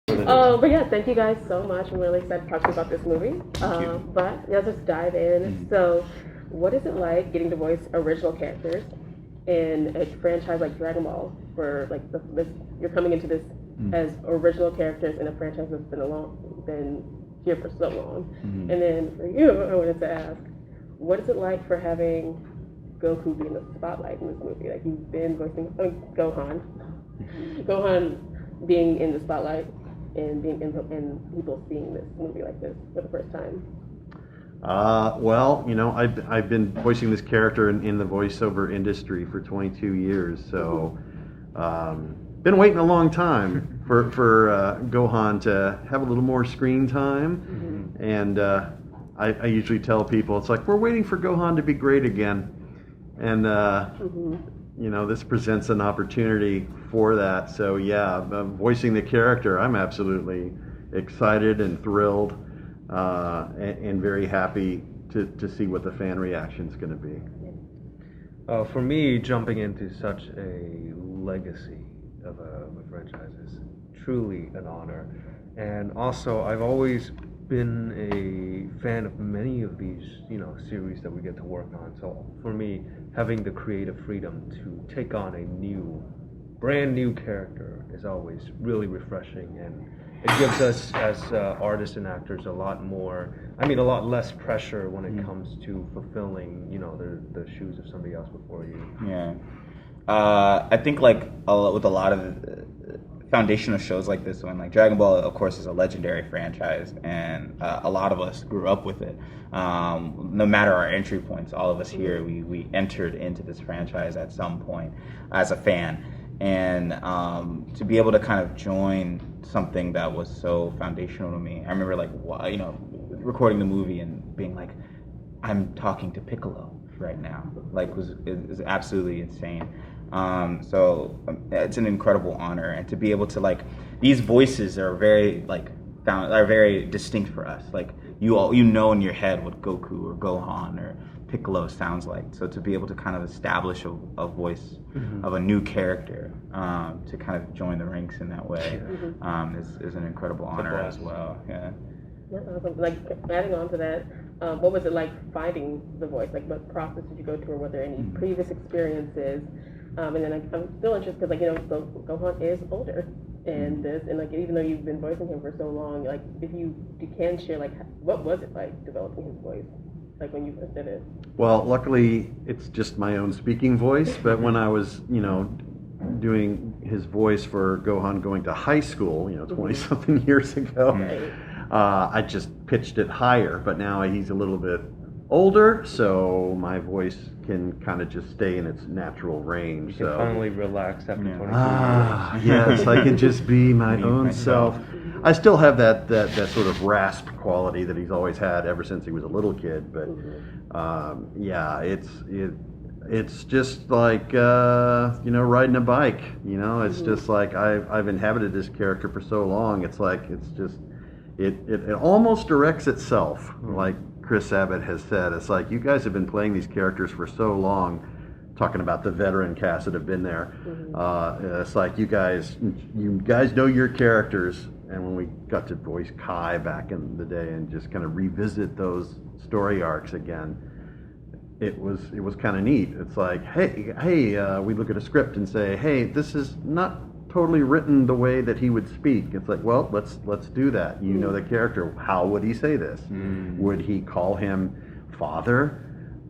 But yeah, thank you guys so much. I'm really excited to talk to you about this movie. But yeah, let's just dive in. So, what is it like getting to voice original characters in a franchise like Dragon Ball, where like you're coming into this as original characters in a franchise that's been here for so long? And then for you, I wanted to ask, what is it like for having Goku be in the spotlight in this movie? Like you've been voicing Gohan being in the spotlight and being and people seeing this movie like this for the first time. Well, I've been voicing this character in the voiceover industry for 22 years, so been waiting a long time for Gohan to have a little more screen time, and I usually tell people it's like we're waiting for Gohan to be great again, and this presents an opportunity for that. So yeah, voicing the character, I'm absolutely excited and thrilled. And very happy to see what the fan reaction is going to be. For me, jumping into such a legacy of a franchise is truly an honor. And also, I've always been a fan of many of these, series that we get to work on. So for me, having the creative freedom to take on a brand new character is always really refreshing, and it gives us as artists and actors a lot less pressure when it comes to fulfilling, the shoes of somebody else before you. Yeah. I think with a lot of foundational shows like this one, like Dragon Ball, of course, is a legendary franchise, and a lot of us grew up with it. No matter our entry points, all of us here, we entered into this franchise at some point as a fan. And to be able to kind of join something that was so foundational to me, I remember recording the movie and being like, I'm talking to Piccolo right now, is absolutely insane. So it's an incredible honor, and to be able to these voices are very are very distinct for us. Like you know in your head what Goku or Gohan or Piccolo sounds like. So to be able to kind of establish a voice of a new character, to kind of join the ranks in that way, is an incredible honor as well. Yeah. Yeah, awesome. Like adding on to that, what was it like finding the voice? Like what process did you go through, or were there any previous experiences? And then I'm still interested because Gohan is older, and even though you've been voicing him for so long, like if you can share what was it like developing his voice? Like when you first did it? Well, luckily it's just my own speaking voice, but when I was, doing his voice for Gohan going to high school, 20 something years ago, I just pitched it higher, but now he's a little bit older, so my voice can kind of just stay in its natural range. You can finally relax after 22 years. Yes, I can just be my own self. I still have that sort of rasp quality that he's always had ever since he was a little kid, but it's just like riding a bike. It's just like I've inhabited this character for so long. It's like it almost directs itself, like Chris Abbott has said. It's like you guys have been playing these characters for so long, talking about the veteran cast that have been there. It's like you guys know your characters, and when we got to voice Kai back in the day and just kind of revisit those story arcs again, it was kind of neat. It's like, hey, we look at a script and say, hey, this is not totally written the way that he would speak. It's like, well, let's do that. You know the character. How would he say this? Would he call him father,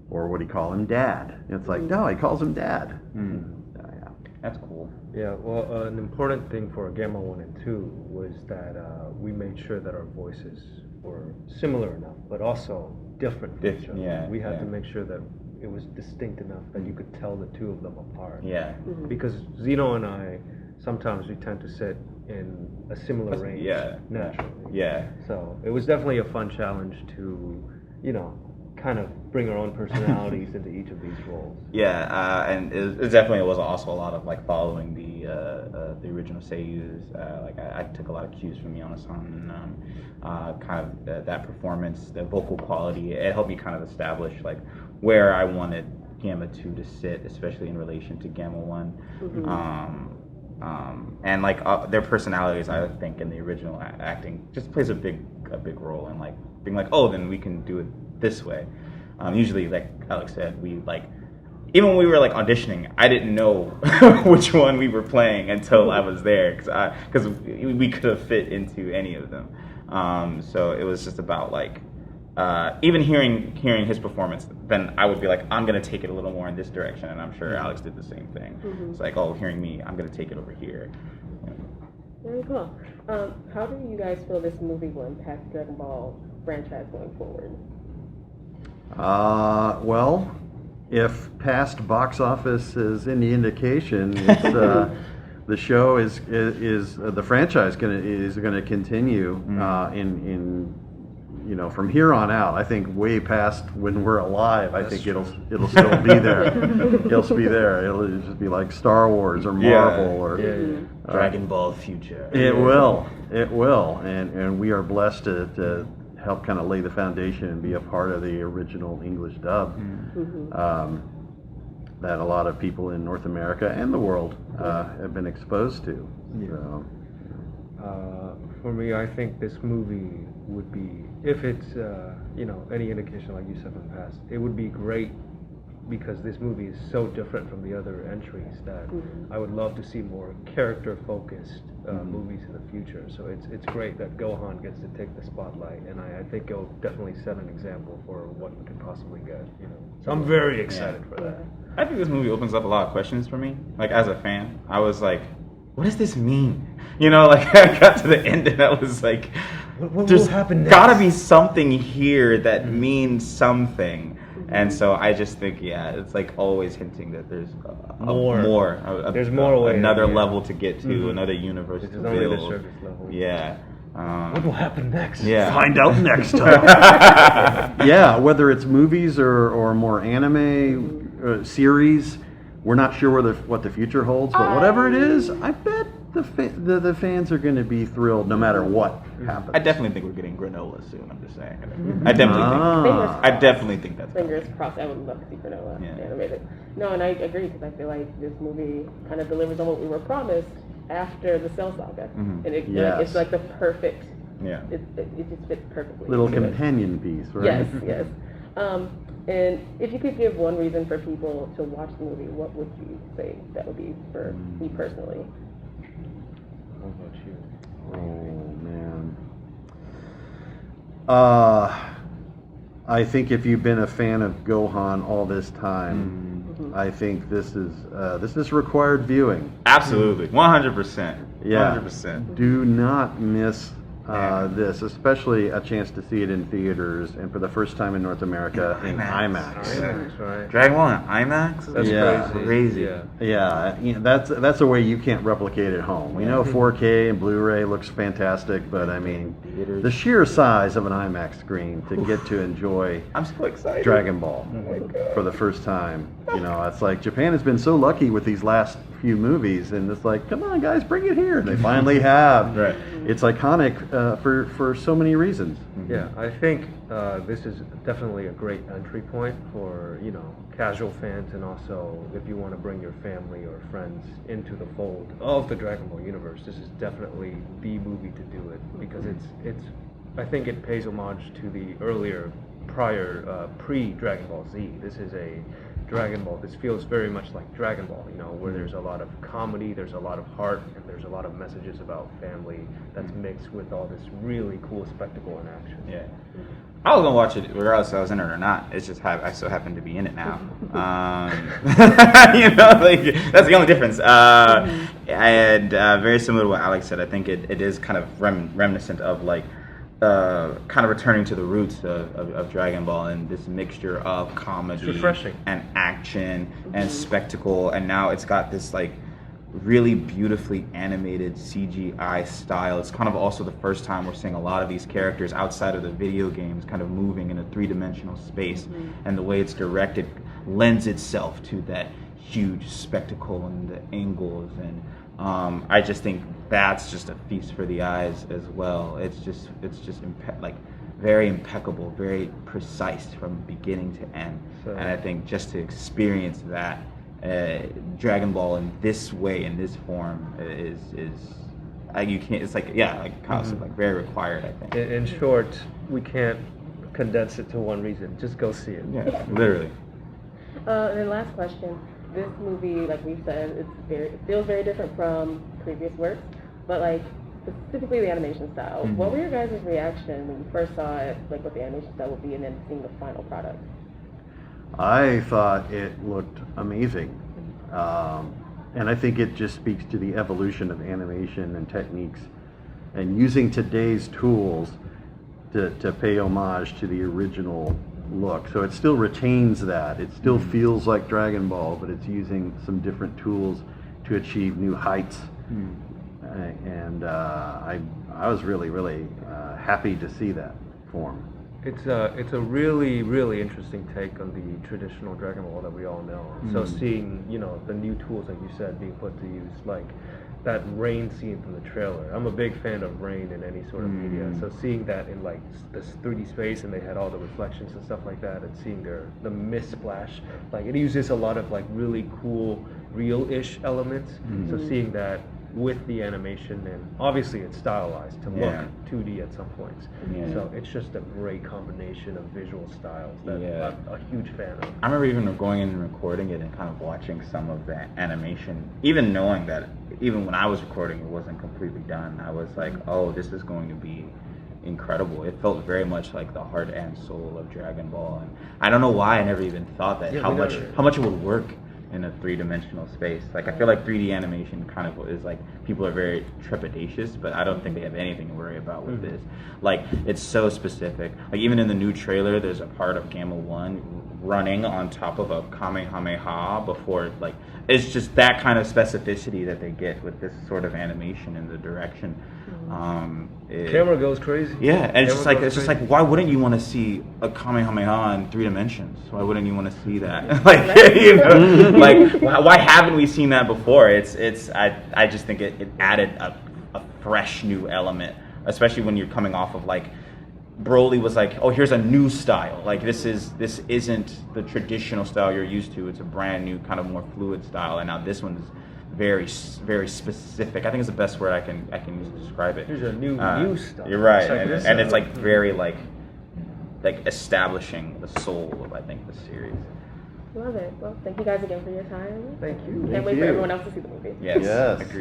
or would he call him dad? It's like, no, he calls him dad. Yeah, that's cool. Yeah, well, an important thing for Gamma 1 and 2 was that we made sure that our voices were similar enough, but also different from each other. Yeah, we had to make sure that it was distinct enough that you could tell the two of them apart. Yeah. Because Zeno and I, sometimes we tend to sit in a similar range naturally. Yeah. So it was definitely a fun challenge to, kind of bring our own personalities into each of these roles. Yeah, and it definitely was also a lot of following the original seiyus. I took a lot of cues from Yonasan, and kind of that performance, the vocal quality. It helped me kind of establish where I wanted Gamma 2 to sit, especially in relation to Gamma 1. And like their personalities, I think, in the original acting just plays a big role in like being like, oh, then we can do it this way. Usually, like Alex said, we like even when we were like auditioning, I didn't know which one we were playing until I was there because we could have fit into any of them. So it was just about like even hearing his performance, then I would be like, I'm gonna take it a little more in this direction, and I'm sure Alex did the same thing. It's like, oh, hearing me, I'm gonna take it over here. Very cool. How do you guys feel this movie will impact Dragon Ball franchise going forward? Well, if past box office is any indication, it's, the show is the franchise is gonna continue in from here on out. I think way past when we're alive. I think it'll still be there. It'll be there. It'll just be like Star Wars or Marvel or Dragon Ball Future. It will, and we are blessed to help kind of lay the foundation and be a part of the original English dub that a lot of people in North America and the world have been exposed to. So. For me, I think this movie would be, if it's any indication, like you said from the past, it would be great because this movie is so different from the other entries that I would love to see more character-focused movies in the future. So it's great that Gohan gets to take the spotlight, and I think it'll definitely set an example for what we could possibly get. So I'm very excited for that. I think this movie opens up a lot of questions for me. Like as a fan, I was like, what does this mean? Like I got to the end and I was like, what there's will happen next? Gotta be something here that means something. And so I just think, it's like always hinting that there's more. There's more ways, another level to get to, another universe to This is build. only the surface level. Yeah. What will happen next? Yeah. Find out next time. Yeah, whether it's movies or more anime series, we're not sure what the future holds. But whatever it is, I bet the fans are going to be thrilled no matter what happens. I definitely think we're getting granola soon. I'm just saying. I definitely think that's fingers crossed. I would love to see granola animated. No, and I agree because I feel like this movie kind of delivers on what we were promised after the Cell Saga, and it's like the perfect. Yeah. It just fits perfectly. Little companion piece, right? Yes, yes. And if you could give one reason for people to watch the movie, what would you say that would be for me personally? What about you? Oh man. I think if you've been a fan of Gohan all this time, I think this is required viewing. Absolutely, 100%. Yeah. 100%. Do not miss this, especially a chance to see it in theaters and for the first time in North America in IMAX. Right. Dragon Ball in IMAX? That's crazy. Yeah. Yeah, that's a way you can't replicate at home. We know 4K and Blu-ray looks fantastic, but I mean, the sheer size of an IMAX screen to get to enjoy I'm so excited. Dragon Ball for the first time. It's like Japan has been so lucky with these last few movies, and it's like, come on guys, bring it here. And they finally have. Right. It's iconic for so many reasons. Yeah, I think this is definitely a great entry point for casual fans, and also if you want to bring your family or friends into the fold of the Dragon Ball universe. This is definitely the movie to do it because it's I think it pays homage to the prior pre-Dragon Ball Z. This is a Dragon Ball. This feels very much like Dragon Ball, where there's a lot of comedy, there's a lot of heart, and there's a lot of messages about family that's mixed with all this really cool spectacle and action. Yeah. I was gonna watch it regardless if I was in it or not. It's just I so happen to be in it now. That's the only difference. And very similar to what Alex said, I think it is kind of reminiscent of like kind of returning to the roots of Dragon Ball and this mixture of comedy and action and spectacle, and now it's got this like really beautifully animated CGI style. It's kind of also the first time we're seeing a lot of these characters outside of the video games kind of moving in a three-dimensional space, and the way it's directed lends itself to that huge spectacle and the angles, and I just think that's just a feast for the eyes as well. It's just very impeccable, very precise from beginning to end. And I think just to experience that Dragon Ball in this way, in this form, is you can't. It's like like concept, like very required. I think. In short, we can't condense it to one reason. Just go see it. Yeah, literally. And then last question. This movie, like we said, it feels very different from previous works, but like specifically the animation style. What were your guys' reaction when you first saw it, like what the animation style would be, and then seeing the final product? I thought it looked amazing. And I think it just speaks to the evolution of animation and techniques and using today's tools to pay homage to the original look. So it still retains that. It still feels like Dragon Ball, but it's using some different tools to achieve new heights. And I was really, really happy to see that form. It's a really, really interesting take on the traditional Dragon Ball that we all know. So seeing, the new tools, like you said, being put to use, like that rain scene from the trailer. I'm a big fan of rain in any sort of media. So seeing that in like this 3D space, and they had all the reflections and stuff like that, and seeing the mist splash, like it uses a lot of like really cool real-ish elements. So seeing that with the animation, and obviously it's stylized to look 2D at some points. So it's just a great combination of visual styles that I'm a huge fan of. I remember even going in and recording it and kind of watching some of the animation, even knowing that even when I was recording it wasn't completely done. I was like, oh, this is going to be incredible. It felt very much like the heart and soul of Dragon Ball, and I don't know why I never even thought that how much it would work in a three-dimensional space. Like I feel like 3D animation kind of is like, people are very trepidatious, but I don't think they have anything to worry about with this. Like it's so specific. Like even in the new trailer, there's a part of Gamma 1 running on top of a Kamehameha before, like it's just that kind of specificity that they get with this sort of animation in the direction. Camera goes crazy. Yeah, and it's just like why wouldn't you want to see a Kamehameha in 3 dimensions? Why wouldn't you want to see that? Like like why haven't we seen that before? I just think it added a fresh new element, especially when you're coming off of like Broly was like, oh, here's a new style. Like this isn't the traditional style you're used to. It's a brand new kind of more fluid style, and now this one is very, very specific. I think it's the best word I can use to describe it. There's a new style. You're right, and it's like very like establishing the soul of, I think, the series. Love it. Well, thank you guys again for your time. Thank you. Can't wait for everyone else to see the movie. Yes. Yes. Agreed.